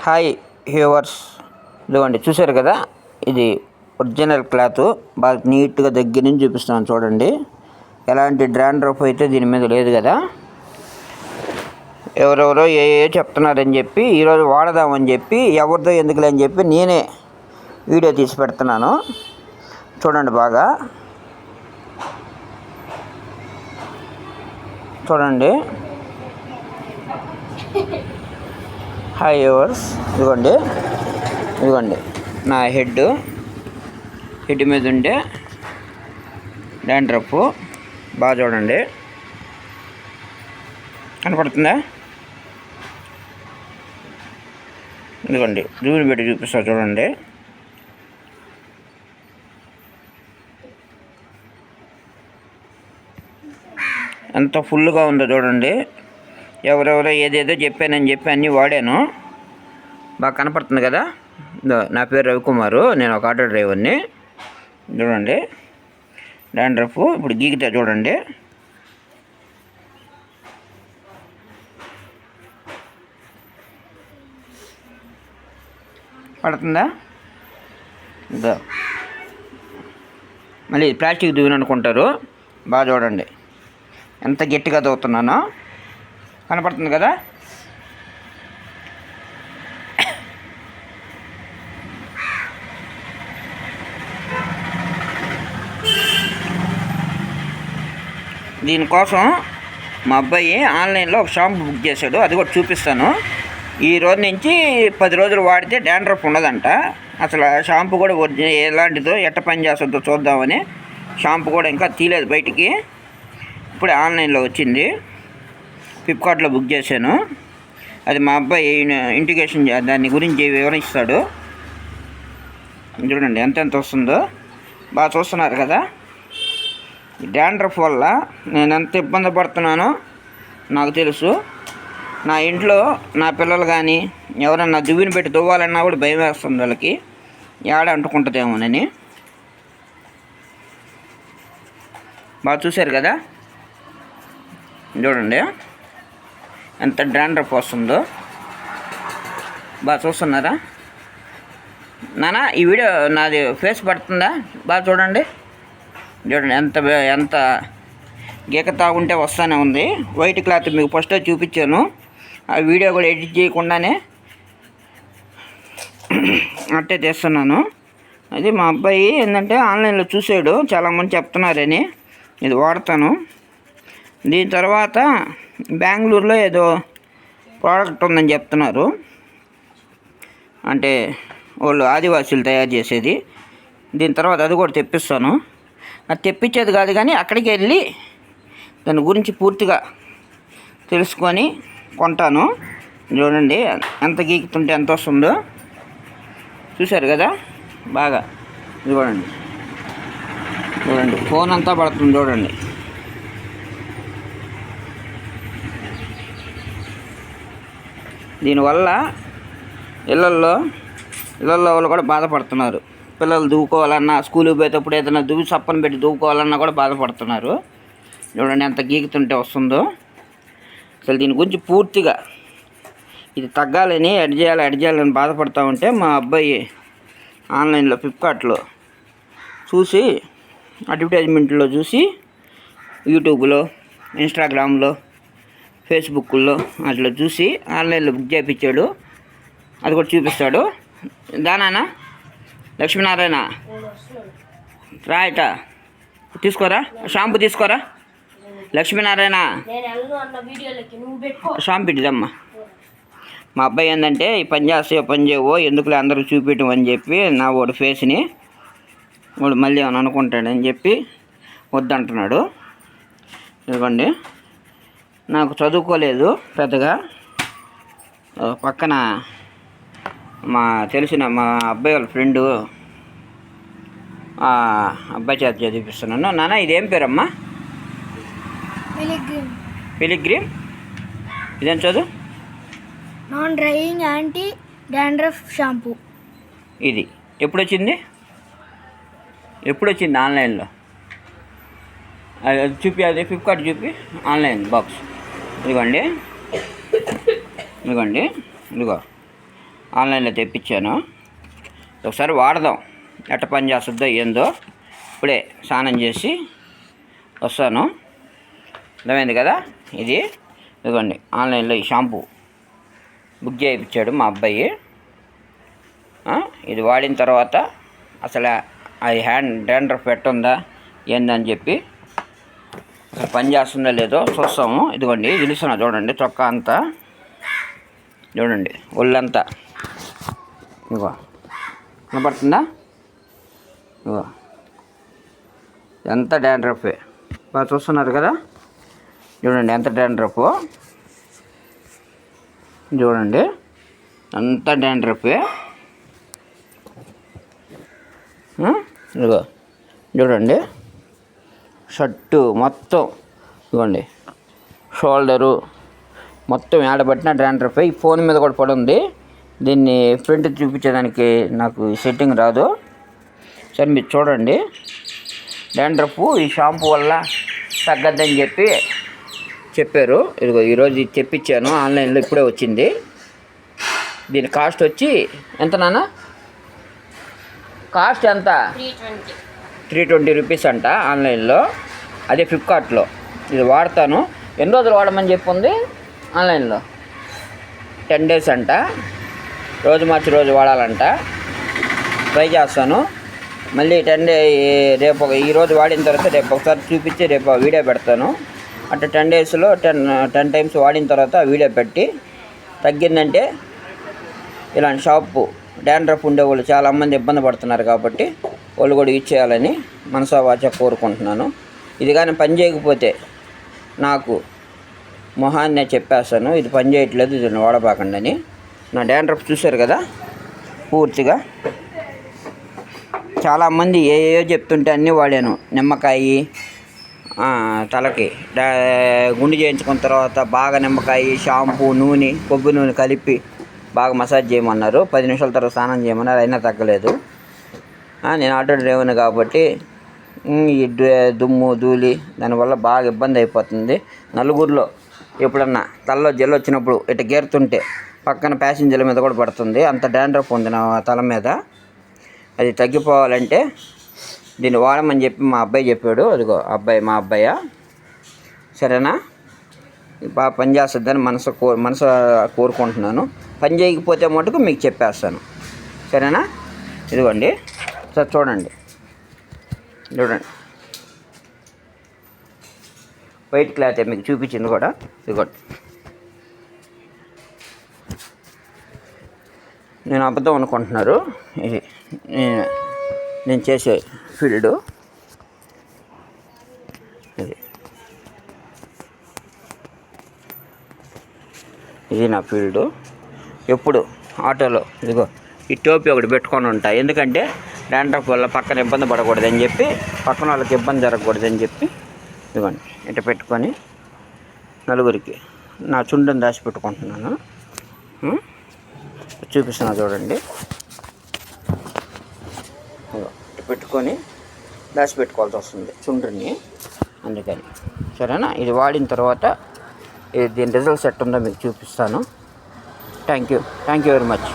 Hi viewers, ఇదిగోండి చూసారు కదా, ఇది ఒరిజినల్ క్లాత్. బాగా నీట్గా దగ్గర నుంచి చూపిస్తాను చూడండి. ఎలాంటి డ్రాండ్రఫ్ అయితే దీని మీద లేదు కదా. ఎవరెవరో ఏ చెప్తున్నారని చెప్పి ఈరోజు వాడదామని చెప్పి ఎవరిదో ఎందుకులే అని చెప్పి నేనే వీడియో తీసి పెడుతున్నాను. చూడండి బాగా చూడండి. హాయ్ వ్యూవర్స్, ఇదిగోండి నా హెడ్ మీద ఉండే డాండ్రఫ్. బాగా చూడండి, కనపడుతుందా? ఇదిగోండి జూమ్ పెట్టి చూపిస్తా చూడండి. ఎంత ఫుల్గా ఉందో చూడండి. ఎవరెవరో ఏదేదో చెప్పానని చెప్పి అన్నీ వాడాను. బాగా కనపడుతుంది కదా. నా పేరు రవికుమారు, నేను ఒక ఆటో డ్రైవర్ని. చూడండి డాండ్రఫ్ ఇప్పుడు గీకితే చూడండి. పడుతుందా? ఇదో మళ్ళీ ప్లాస్టిక్ దువ్వెన అనుకుంటారు. బాగా చూడండి ఎంత గట్టిగా తవ్వుతున్నానో. కనపడుతుంది కదా. దీనికోసం మా అబ్బాయి ఆన్లైన్లో ఒక షాంపూ బుక్ చేశాడు, అది కూడా చూపిస్తాను. ఈ రోజు నుంచి 10 రోజులు వాడితే డాండ్రఫ్ ఉండదంట. అసలు షాంపూ కూడా ఎలాంటిదో ఎట్ట పని చేస్తుందో చూద్దామని షాంపూ కూడా ఇంకా తీయలేదు బయటికి. ఇప్పుడే ఆన్లైన్లో వచ్చింది, ఫ్లిప్కార్ట్లో బుక్ చేశాను. అది మా అబ్బాయి ఇంటికేషన్ దాని గురించి వివరిస్తాడు. చూడండి ఎంత వస్తుందో. బాగా చూస్తున్నారు కదా. డాండ్రఫ్ వల్ల నేను ఎంత ఇబ్బంది పడుతున్నానో నాకు తెలుసు. నా ఇంట్లో నా పిల్లలు కానీ ఎవరన్నా దువ్విని పెట్టి దువ్వాలన్నా కూడా భయం వేస్తుంది వాళ్ళకి, ఏడ అంటుకుంటుందేమోనని. బాగా చూశారు కదా. చూడండి ఎంత డాండ్రఫ్ వస్తుందో. బాగా చూస్తున్నారా నాన్న? ఈ వీడియో నాది ఫేస్ పడుతుందా? బాగా చూడండి. ఎంత గీక తాగుంటే వస్తూనే ఉంది. వైట్ క్లాత్ మీకు ఫస్ట్ చూపించాను. ఆ వీడియో కూడా ఎడిట్ చేయకుండానే అట్టే తీస్తున్నాను. అది మా అబ్బాయి ఏంటంటే ఆన్లైన్లో చూసాడు, చాలామంది చెప్తున్నారని ఇది వాడతాను. దీని తర్వాత బెంగళూరులో ఏదో ప్రోడక్ట్ ఉందని చెప్తున్నారు, అంటే వాళ్ళు ఆదివాసీలు తయారు చేసేది. దీని తర్వాత అది కూడా తెప్పిస్తాను. అది తెప్పించేది కాదు కానీ అక్కడికి వెళ్ళి దాని గురించి పూర్తిగా తెలుసుకొని కొంటాను. చూడండి ఎంత గీకుతుంటే ఎంత వస్తుందో. చూశారు కదా బాగా. చూడండి ఫోన్ అంతా పడుతుంది చూడండి. దీనివల్ల ఇళ్ళల్లో వాళ్ళు కూడా బాధపడుతున్నారు. పిల్లలు దువ్వుకోవాలన్నా, స్కూల్కి పోయేటప్పుడు ఏదైనా దువ్వి సప్పని పెట్టి దువ్వుకోవాలన్నా కూడా బాధపడుతున్నారు. చూడండి ఎంత గీకుతుంటే వస్తుందో. అసలు దీని గురించి పూర్తిగా ఇది తగ్గాలని ఎడ్ చేయాలని బాధపడుతూ ఉంటే మా అబ్బాయి ఆన్లైన్లో ఫ్లిప్కార్ట్లో చూసి, అడ్వర్టైజ్మెంట్లో చూసి, యూట్యూబ్లో, ఇన్స్టాగ్రామ్లో, ఫేస్బుక్లో అట్లా చూసి ఆన్లైన్లో బుక్ చేయించాడు. అది కూడా చూపిస్తాడు. దానా లక్ష్మీనారాయణ రాయట తీసుకోరా, షాంపూ తీసుకోరా లక్ష్మీనారాయణ, షాంపూ ఇద్దమ్మా. మా అబ్బాయి ఏంటంటే ఈ పని చేస్తాయో పని చేయవో ఎందుకులే అందరూ చూపించడం అని చెప్పి నా వాడు ఫేస్ని వాడు మళ్ళీ ఏమైనా అనుకుంటాడని చెప్పి వద్దంటున్నాడు. ఇదిగోండి నాకు చదువుకోలేదు పెద్దగా. పక్కన తెలిసిన మా అబ్బాయి వాళ్ళ ఫ్రెండు అబ్బాయి చేత చదివిస్తున్నాను. నాన్న ఇదేం పేరమ్మా? పిలిగ్రిమ్. ఇదేం చదువు? Non drying anti dandruff shampoo. ఇది ఎప్పుడు వచ్చింది ఆన్లైన్లో? అది చూపి, అది ఫ్లిప్కార్ట్ చూపి ఆన్లైన్ బాక్స్. ఇదిగోండి ఇదిగో ఆన్లైన్లో తెప్పించాను. ఒకసారి వాడదాం, ఎట్ట పని చేస్తుందో ఏందో. ఇప్పుడే స్నానం చేసి వస్తాను. అర్థమైంది కదా. ఇదిగోండి ఆన్లైన్లో ఈ షాంపూ బుక్ చేయించాడు మా అబ్బాయి. ఇది వాడిన తర్వాత అసలు అది డాండ్రఫ్ పెట్టుందా ఏందని చెప్పి అసలు పని చేస్తుందో లేదో చూస్తాము. ఇదిగోండి తెలుస్తున్నా చూడండి, చొక్కా అంతా చూడండి, ఒళ్ళంతా ఇగో కనపడుతుందా. ఇగో ఎంత డాండ్రఫే, బాగా చూస్తున్నారు కదా. చూడండి ఎంత డాండ్రఫ్, చూడండి అంత డాండ్రఫే. ఇదిగో చూడండి షర్టు మొత్తం, ఇదిగోండి షోల్డరు మొత్తం ఏడబట్టిన డాండ్రఫే. ఈ ఫోన్ మీద కూడా పడి ఉంది. దీన్ని ప్రింట్ చూపించేదానికి నాకు సెట్టింగ్ రాదు. సరే మీరు చూడండి, డాండ్రఫ్ ఈ షాంపూ వల్ల తగ్గద్దని చెప్పారు. ఇదిగో ఈరోజు ఇది తెప్పించాను ఆన్లైన్లో, ఇప్పుడే వచ్చింది. దీని కాస్ట్ వచ్చి ఎంత నాన్న? కాస్ట్ ఎంత? 320 రూపీస్ అంట ఆన్లైన్లో, అదే ఫ్లిప్కార్ట్లో. ఇది వాడతాను. ఎన్ని రోజులు వాడమని చెప్పి ఉంది ఆన్లైన్లో? 10 days అంట. రోజు మార్చి రోజు వాడాలంట. ట్రై చేస్తాను. మళ్ళీ 10 days రేపు ఈరోజు వాడిన తర్వాత రేపు ఒకసారి చూపించి రేపు వీడియో పెడతాను. అట్లా 10 daysలో 10 times వాడిన తర్వాత వీడియో పెట్టి తగ్గిందంటే ఇలాంటి షాంపూ డాండ్రఫ్ ఉండేవాళ్ళు చాలామంది ఇబ్బంది పడుతున్నారు కాబట్టి వాళ్ళు కూడా యూజ్ చేయాలని మనసా వాచా కోరుకుంటున్నాను. ఇది కానీ పని చేయకపోతే నాకు మొహాన్నే చెప్పేస్తాను, ఇది పని చేయట్లేదు, దీన్ని వాడబాకండి అని. నా డాండ్రఫ్ చూశారు కదా పూర్తిగా. చాలామంది ఏయో చెప్తుంటే అన్నీ వాడాను. నిమ్మకాయ తలకి గుండు చేయించుకున్న తర్వాత బాగా నిమ్మకాయ, షాంపూ, నూనె, కొబ్బరి నూనె కలిపి బాగా మసాజ్ చేయమన్నారు. 10 నిమిషాల తర్వాత స్నానం చేయమన్నారు, అయినా తగ్గలేదు. నేను ఆటో డ్రైవర్ని కాబట్టి ఈ దుమ్ము ధూళి దానివల్ల బాగా ఇబ్బంది అయిపోతుంది. నలుగురిలో ఎప్పుడన్నా తలలో జల్లు వచ్చినప్పుడు ఇటు గేరుతుంటే పక్కన ప్యాసింజర్ల మీద కూడా పడుతుంది. అంత డాండ్రఫ్ ఉంది నా తల మీద. అది తగ్గిపోవాలంటే దీన్ని వాడమని చెప్పి మా అబ్బాయి చెప్పాడు. అదిగో మా అబ్బాయి. సరేనా? బాగా పని చేస్తుందని మనసు కోరుకుంటున్నాను. పని చేయకపోతే మటుకు మీకు చెప్పేస్తాను. సరేనా? ఇదిగోండి సార్, చూడండి వైట్ క్లాత్ మీకు చూపించింది కూడా. ఇదిగోండి, నేను అబద్ధం అనుకుంటున్నారు. ఇది నేను చేసే ఫీల్డు. ఇది నా ఫీల్డు. ఎప్పుడు ఆటోలో ఇదిగో ఈ టోపీ ఒకటి పెట్టుకొని ఉంటా. ఎందుకంటే డాండ్రఫ్ వల్ల పక్కన ఇబ్బంది పడకూడదని చెప్పి, పక్కన వాళ్ళకి ఇబ్బంది జరగకూడదని చెప్పి ఇదిగోండి ఇట్లా పెట్టుకొని నలుగురికి నా చుండుని దాచి పెట్టుకుంటున్నాను. చూపిస్తున్నా చూడండి. ఇట్లా పెట్టుకొని దాచి పెట్టుకోవాల్సి వస్తుంది చుండ్రుని, అందుకని. సరేనా? ఇది వాడిన తర్వాత దీని రిజల్ట్స్ ఎట్టుందో మీకు చూపిస్తాను. Thank you very much.